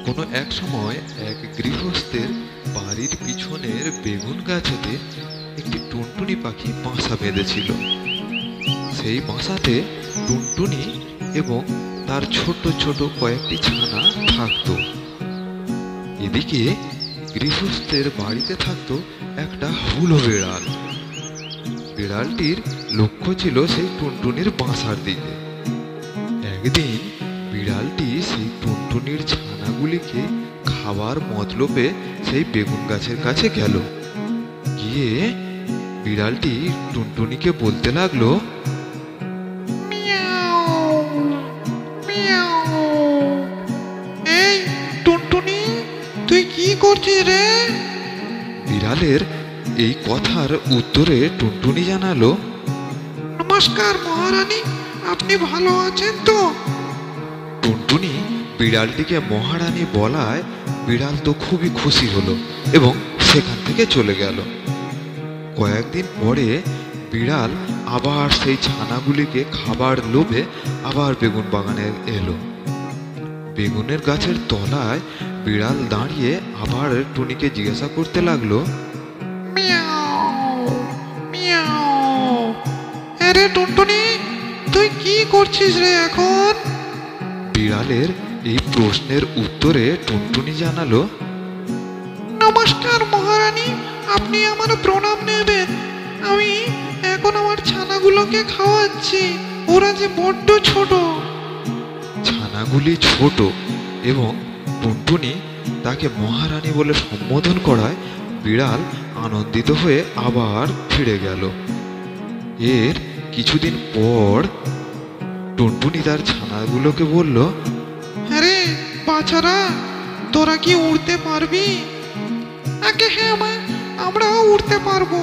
কোনো এক সময় এক গৃহস্থের বাড়ির পিছনের বেগুন গাছেতে একটি টুনটুনি পাখি বাসা বেঁধেছিল। সেই বাসাতে টুনটুনি এবং তার ছোট ছোট কয়েকটি ছানা থাকতো। এদিকে গৃহস্থের বাড়িতে থাকতো একটা হুলো বিড়াল। বিড়ালটির লক্ষ্য ছিল সেই টুনটুনির বাসার দিকে। একদিন বিড়ালটি সেই টুনটুনির ছানাগুলিকে খাবার মতলবে সেই বেগুন গাছের কাছে গেল। গিয়ে বিড়ালটি টুনটুনিকে বলতে লাগলো, মিয়াও মিয়াও। এই টুনটুনি, তুই কি করছিস রে? বিড়ালের এই কথার উত্তরে টুনটুনি জানালো, নমস্কার মহারানী, আপনি ভালো আছেন তো? টুনটুনি বিড়ালটিকে মহারানী বলায় বিড়াল তো খুবই খুশি হলো এবং সেখান থেকে চলে গেল। কয়েকদিন পরে বিড়াল আবার সেই ছানাগুলিকে খাবার লোভে আবার বেগুন বাগানে এলো। বেগুনের গাছের তলায় বিড়াল দাঁড়িয়ে আবার টুনিকে জিজ্ঞাসা করতে লাগলো, মিয়াও মিয়াও। আরে টুনটুনি, তুই কি করছিস রে এখন? বিড়ালের এই প্রশ্নের উত্তরে টুনটুনি জানালো, নমস্কার মহারানী, আপনি আমার প্রণাম নেবেন। আমি এখন আমার ছানাগুলোকে খাওয়াচ্ছি, ওরা যে বড্ড ছোট। ছানাগুলি ছোট এবং টুনটুনি তাকে মহারানী বলে সম্বোধন করায় বিড়াল আনন্দিত হয়ে আবার ফিরে গেল। এর কিছুদিন পর টুনটুনি তার ছানাগুলোকে বলল, আরে বাছারা, তোরা কি উড়তে পারবি? আগে হ্যাঁ মা, আমরাও উড়তে পারবো।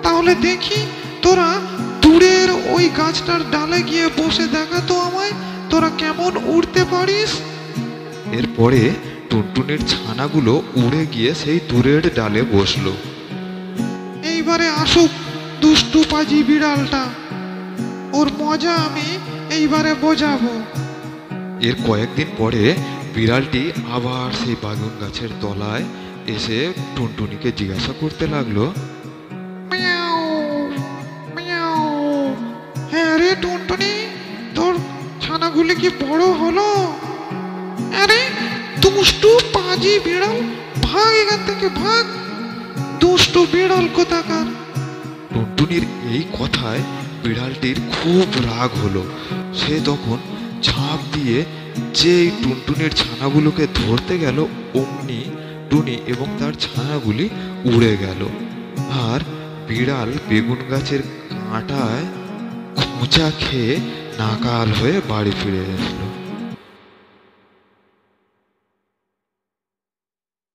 তাহলে দেখি, তোরা দূরের ওই গাছটার ডালে গিয়ে বসে দেখা তো আমায়, তোরা কেমন উড়তে পারিস। এরপরে টুনটুনির ছানাগুলো উড়ে গিয়ে সেই দূরের ডালে বসলো। এইবারে আসুক দুষ্টু পাজি বিড়ালটা, ওর মজা আমি এইবারে বোঝাবো। এর কয়েকদিন পরে বিড়ালটি আবার সেই বেগুন গাছের তলায় এসে টুনটুনিকে জিজ্ঞাসা করতে লাগলো, মিয়াও মিয়াও। হ্যাঁ রে টুনটুনি, তোর ছানাগুলি কি বড় হলো? আরে দুষ্টু পাজি বিড়াল, ভাগ এখান থেকে ভাগ, দুষ্টু বিড়াল কোথাকার। টুনটুনির এই কথায় বিড়ালটির খুব রাগ হলো। সে তখন ঝাঁপ দিয়ে যেই টুনটুনির ছানাগুলোকে ধরতে গেল, অমনি টুনি এবং তার ছানাগুলি উড়ে গেল। আর বিড়াল বেগুন গাছের কাঁটায় খোঁচা খেয়ে নাকাল হয়ে বাড়ি ফিরে আসলো।